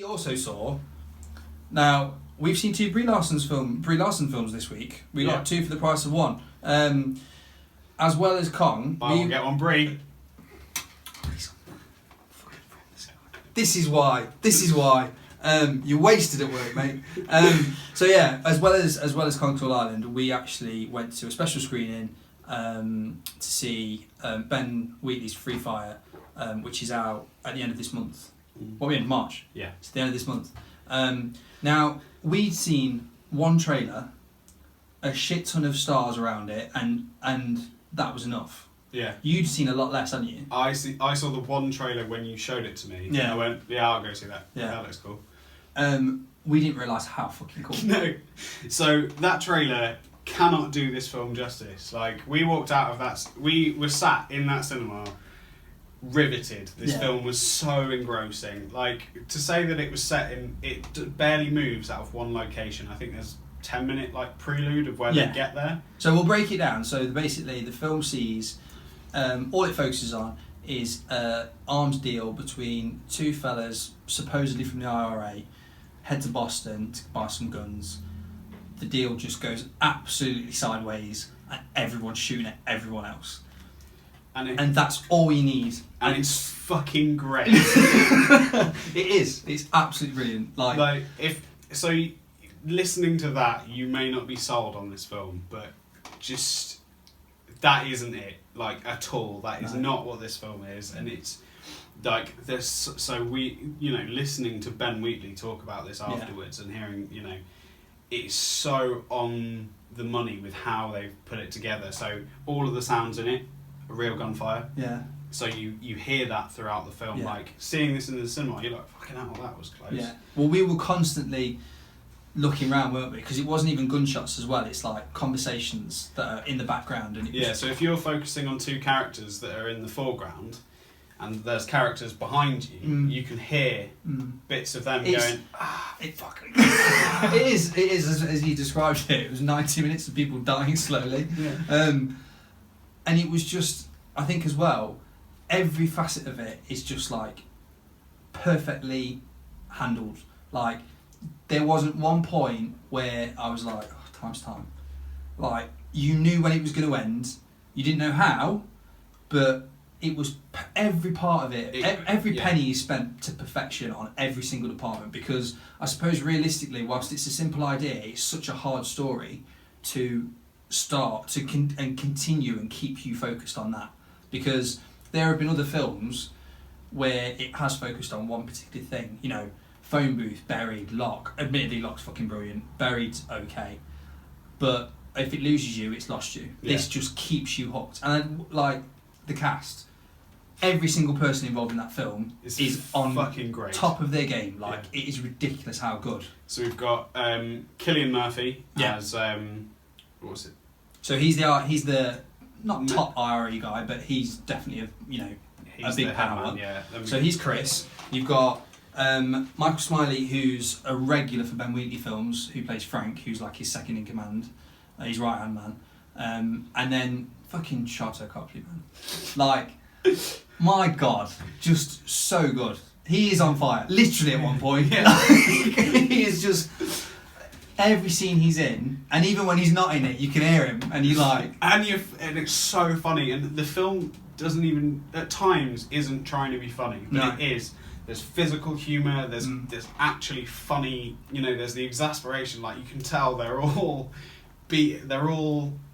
we also saw. Now we've seen two Brie Larson films this week. We got two for the price of one. As well as Kong. I'll get one Brie. This is why. You're wasted at work, mate. So yeah, as well as Kong Skull Island, we actually went to a special screening to see Ben Wheatley's Free Fire, which is out at the end of this month. What are we in? March? Yeah. It's the end of this month. Now, we'd seen one trailer, a shit ton of stars around it, and that was enough. Yeah. You'd seen a lot less, hadn't you? I saw the one trailer when you showed it to me. Yeah. And I went, yeah, I'll go see that. Yeah. That looks cool. We didn't realise how fucking cool. No. So that trailer cannot do this film justice. Like, we walked out of that... We were sat in that cinema, riveted. This film was so engrossing. Like, to say that it was set in... It barely moves out of one location. I think there's 10-minute, like, prelude of where they get there. So we'll break it down. So basically, the film sees... all it focuses on is an arms deal between two fellas, supposedly from the IRA, head to Boston to buy some guns. The deal just goes absolutely sideways, and everyone's shooting at everyone else. And that's all you need. And it's fucking great. It is. It's absolutely brilliant. Like listening to that, you may not be sold on this film, but just that isn't it. Like, at all. That is not what this film is, and it's like there's so we listening to Ben Wheatley talk about this afterwards and hearing it's so on the money with how they've put it together. So all of the sounds in it are real gunfire. Yeah. So you hear that throughout the film. Yeah. Like, seeing this in the cinema, you're like, fucking hell, that was close. Yeah. Well, we were constantly looking around, weren't we? Because it wasn't even gunshots as well. It's like conversations that are in the background. And so if you're focusing on two characters that are in the foreground, and there's characters behind you, you can hear bits of them going, it fucking... it is as you described it. It was 90 minutes of people dying slowly. Yeah. And it was just, I think as well, every facet of it is just like perfectly handled. Like, there wasn't one point where I was like, time's time. Like, you knew when it was going to end. You didn't know how, but it was every part of it, every penny is spent to perfection on every single department, because I suppose realistically, whilst it's a simple idea, it's such a hard story to start and continue and keep you focused on that, because there have been other films where it has focused on one particular thing, Phone Booth, Buried, Lock. Admittedly, Lock's fucking brilliant. Buried's okay, but if it loses you, it's lost you. Yeah. This just keeps you hooked, and like the cast. Every single person involved in that film is on fucking great. Top of their game. Like, it is ridiculous how good. So we've got Cillian Murphy as what was it? So he's the not top IRE guy, but he's definitely a big power. So he's Chris. You've got Michael Smiley, who's a regular for Ben Wheatley films, who plays Frank, who's like his second in command. He's right hand man. And then fucking Charter Copley, man. Like, my God, just so good. He is on fire, literally at one point. He is just... Every scene he's in, and even when he's not in it, you can hear him, and you like... And it's so funny, and the film doesn't even, at times, isn't trying to be funny, but it is. There's physical humour, there's actually funny, there's the exasperation, like, you can tell they're all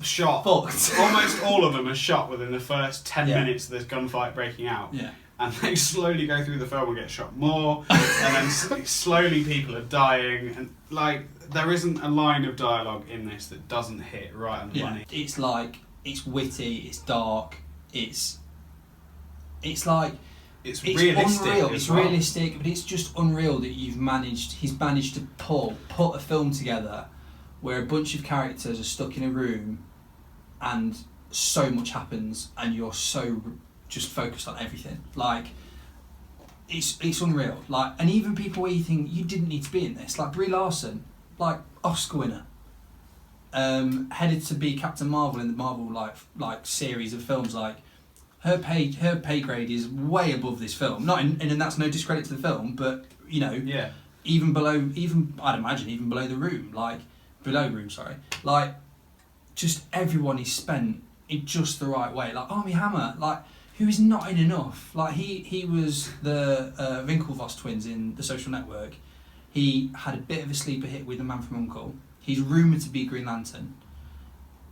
shot. Fucked. Almost all of them are shot within the first 10 minutes of this gunfight breaking out. Yeah. And they slowly go through the film and get shot more, and then slowly people are dying, and like, there isn't a line of dialogue in this that doesn't hit right on the money. It's like, it's witty, it's dark, it's like... It's realistic. Unreal. It's realistic, but it's just unreal that he's managed to put a film together where a bunch of characters are stuck in a room and so much happens and you're so just focused on everything. Like, it's unreal. Like, and even people where you think you didn't need to be in this, like Brie Larson, like Oscar winner, headed to be Captain Marvel in the Marvel like series of films. Like, her pay grade is way above this film. And that's no discredit to the film, but you know, Yeah. even below, I'd imagine even below the room, like just everyone is spent in just the right way. Like Armie Hammer, like who is not in enough. Like he was the Winklevoss twins in The Social Network. He had a bit of a sleeper hit with The Man from U.N.C.L.E. He's rumoured to be Green Lantern,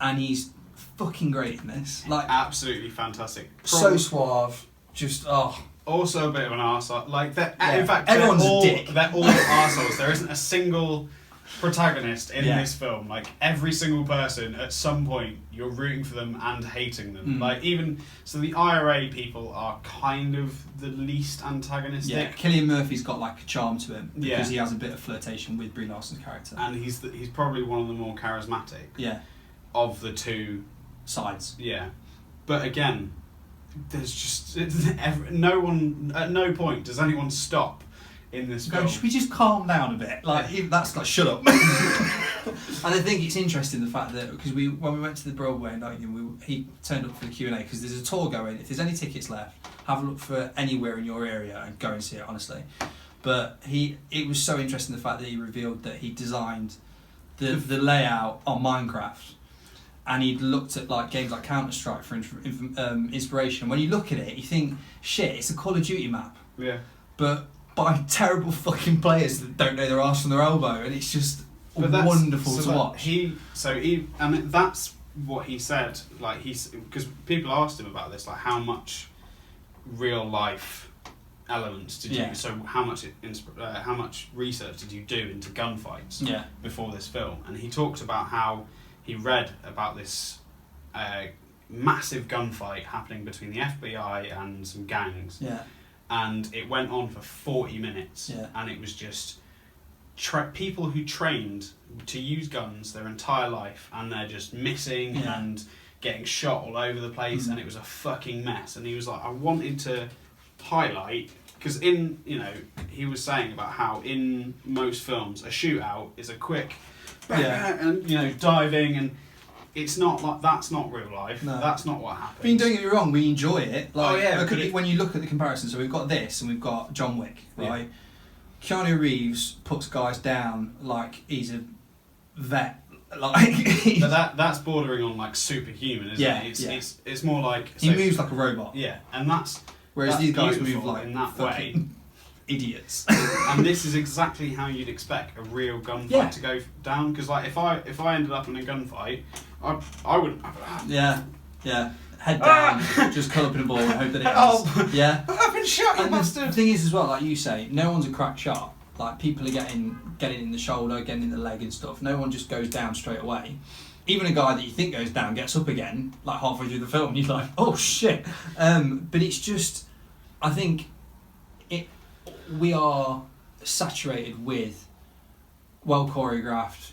and he's fucking great in this. Like absolutely fantastic. So suave. Just Also a bit of an arsehole. Like Yeah. in fact, Everyone's they're all, a dick. They're all arseholes. There isn't a single protagonist in Yeah. this film. Like every single person, at some point, you're rooting for them and hating them. Like even so, the IRA people are kind of the least antagonistic. Yeah, Cillian Murphy's got like a charm to him because Yeah. he has a bit of flirtation with Brie Larson's character. And he's probably one of the more charismatic. Yeah. Of the two Sides. Yeah, but again, there's just no one. At no point does anyone stop in this film. Should we just calm down a bit? Like even that's like shut up. And I think it's interesting the fact that because when we went to the Broadway night, he turned up for the Q&A because there's a tour going. If there's any tickets left, have a look for anywhere in your area and go and see it. Honestly, but it was so interesting the fact that he revealed that he designed the layout on Minecraft. And he'd looked at like games like Counter-Strike for inspiration. When you look at it, you think, shit, it's a Call of Duty map. Yeah. But by terrible fucking players that don't know their arse from their elbow, and it's just wonderful to watch. And that's what he said. Like because people asked him about this, like how much real life elements did you? So how much research did you do into gunfights before this film? And he talked about how he read about this massive gunfight happening between the FBI and some gangs. Yeah. And it went on for 40 minutes. Yeah. And it was just people who trained to use guns their entire life, and they're just missing and getting shot all over the place, and it was a fucking mess. And he was like, I wanted to highlight, because he was saying about how in most films a shootout is a quick and diving, and it's not like that's not real life. No. That's not what happens. I mean, don't get me wrong, we enjoy it. Like, when you look at the comparison, so we've got this and we've got John Wick, right? Yeah. Keanu Reeves puts guys down like he's a vet. Like, but that's bordering on like superhuman, isn't it? It's more like he moves like a robot. Yeah, and that's whereas these guys move like in that way. Idiots. And this is exactly how you'd expect a real gunfight to go down. Because like if I ended up in a gunfight, I wouldn't. Head down, just curl up in a ball and hope that it hits. Yeah. I've been shot, you bastard. The thing is as well, like you say, no one's a crack shot. Like people are getting in the shoulder, getting in the leg and stuff. No one just goes down straight away. Even a guy that you think goes down gets up again, like halfway through the film. And you're like, oh shit. But it's just, I think we are saturated with well choreographed,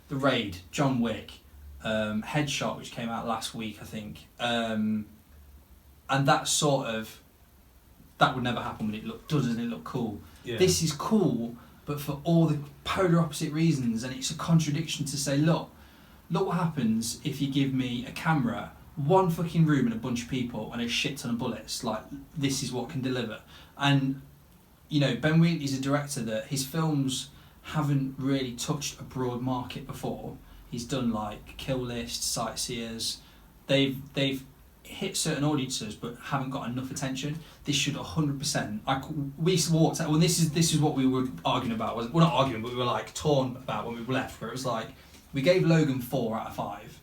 The Raid, John Wick, Headshot, which came out last week, I think, and that would never happen when doesn't it look cool? Yeah. This is cool, but for all the polar opposite reasons, and it's a contradiction to say, look what happens if you give me a camera, one fucking room and a bunch of people and a shit ton of bullets. Like, this is what can deliver. And Ben Wheatley's a director that his films haven't really touched a broad market before. He's done like Kill List, Sightseers. They've hit certain audiences but haven't got enough attention. This should 100%. We walked out. Well, this is what we were arguing about. We're not arguing, but we were like torn about when we left. Where it was like we gave Logan 4 out of 5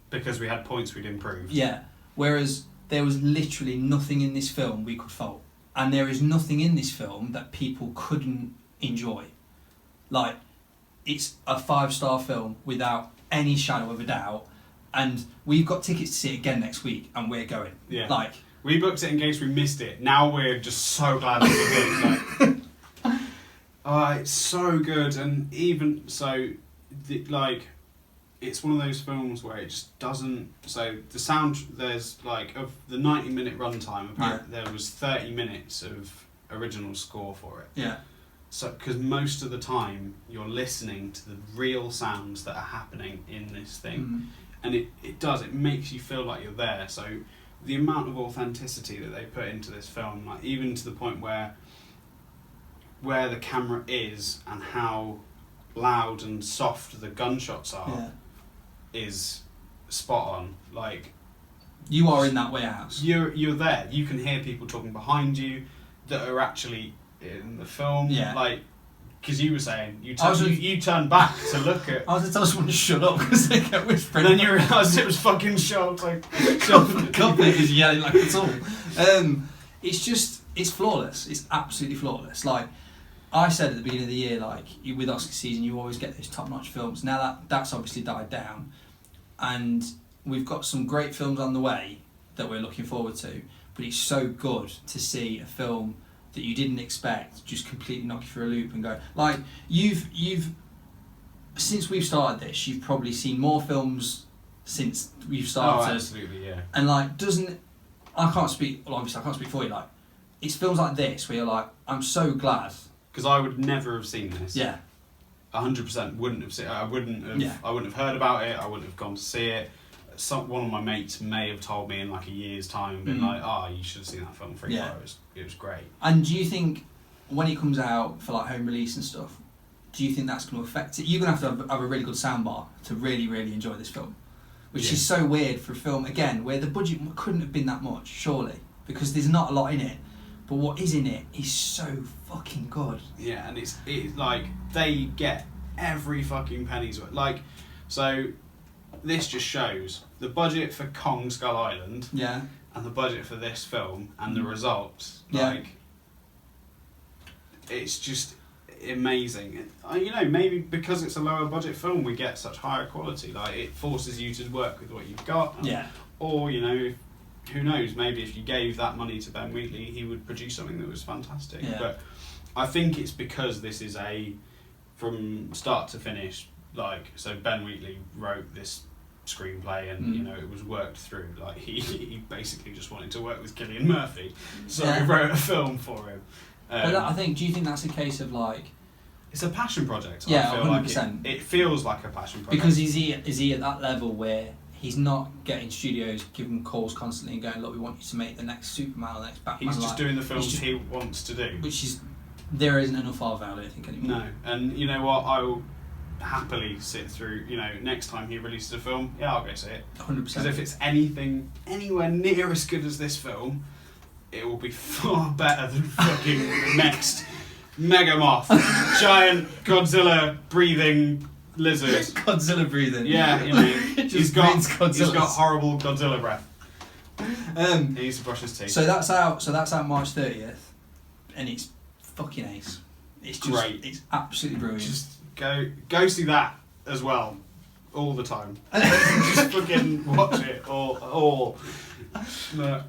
because we had points we'd improved. Yeah. Whereas there was literally nothing in this film we could fault. And there is nothing in this film that people couldn't enjoy. Like, it's a 5-star film without any shadow of a doubt. And we've got tickets to see it again next week, and we're going. Yeah. Like, we booked it in case we missed it. Now we're just so glad that we did. Like, it's so good, and even so, it's one of those films where it just doesn't. So the sound, there's like of the 90-minute runtime. Apparently, there was 30 minutes of original score for it. Yeah. So because most of the time you're listening to the real sounds that are happening in this thing, and it makes you feel like you're there. So the amount of authenticity that they put into this film, like even to the point where where the camera is and how loud and soft the gunshots are is spot on. Like, you are in that warehouse. You're there. You can hear people talking behind you that are actually in the film. Yeah. Like, because you were saying you turned back to look at. I was going to tell someone to shut up because they kept whispering. And then you realised it was fucking Schultz. Like, Company is yelling like it's all. It's flawless. It's absolutely flawless. Like I said at the beginning of the year, like with Oscar season, you always get those top-notch films. Now that's obviously died down, and we've got some great films on the way that we're looking forward to. But it's so good to see a film that you didn't expect just completely knock you for a loop and go like you've since we've started this, you've probably seen more films since we've started. Oh, absolutely, yeah. And like I can't speak for you. Like it's films like this where you're like, I'm so glad because I would never have seen this. Yeah. 100% wouldn't have seen it. I wouldn't have heard about it. I wouldn't have gone to see it. One of my mates may have told me in like a year's time, been like, you should have seen that film 3 hours. It was great. And do you think when it comes out for like home release and stuff, do you think that's going to affect it? You're going to have a really good soundbar to really, really enjoy this film, which is so weird for a film, again, where the budget couldn't have been that much, surely, because there's not a lot in it. But what is in it is so fucking good. Yeah, and it's like they get every fucking penny's worth. Like, so this just shows the budget for Kong Skull Island and the budget for this film and the results. Like, it's just amazing. You know, maybe because it's a lower budget film, we get such higher quality. Like, it forces you to work with what you've got. Or, you know, who knows, maybe if you gave that money to Ben Wheatley, he would produce something that was fantastic. But I think it's because this is from start to finish, like, so Ben Wheatley wrote this screenplay and you know it was worked through, like he basically just wanted to work with Cillian Murphy, so he wrote a film for him. But I think, do you think that's a case of like it's a passion project? Yeah, I feel 100%. Like it feels like a passion project because is he at that level where he's not getting studios giving calls constantly and going, look, we want you to make the next Superman or the next Batman. He's just doing the films he wants to do, which is there isn't enough of, I don't think, anymore. No, and you know what, I will happily sit through, you know, next time he releases a film, I'll go see it. 100%. Because if it's anything anywhere near as good as this film, it will be far better than fucking the next Megamoth, giant Godzilla breathing lizard. Godzilla breathing. Yeah, you know, he's got horrible Godzilla breath. He needs to brush his teeth. So that's out March 30th, and it's fucking ace. It's just great. It's absolutely brilliant. Just go see that as well, all the time. Just fucking watch it, or no,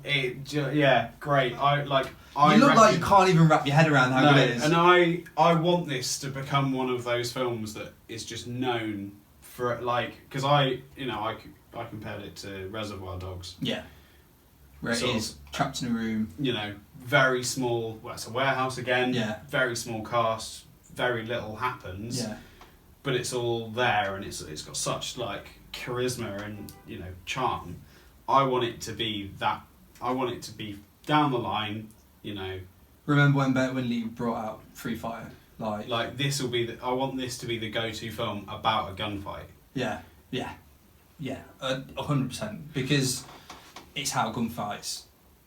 great. I you look like you can't even wrap your head around how good it is. And I want this to become one of those films that is just known for, like, because I compared it to Reservoir Dogs. Yeah. Where it is trapped in a room. You know, very small. Well, it's a warehouse again. Yeah. Very small cast. Very little happens. Yeah. But it's all there, and it's got such like charisma and, you know, charm. I want it to be that. I want it to be down the line, you know. Remember when Lee brought out Free Fire? Like this will be. I want this to be the go-to film about a gunfight. Yeah. 100%, because it's how gunfights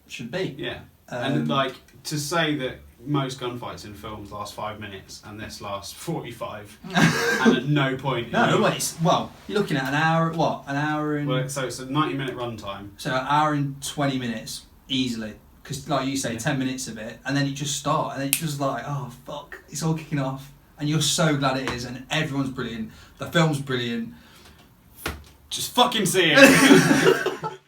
should be. Yeah, and like to say that most gunfights in films last 5 minutes and this lasts 45, and at no point. Well, you're looking at an hour. An hour and. Well, so it's a 90-minute runtime. So an hour and 20 minutes easily, because like you say, 10 minutes of it, and then it just starts, and it's just like, oh fuck, it's all kicking off, and you're so glad it is, and everyone's brilliant. The film's brilliant. Just fucking see it.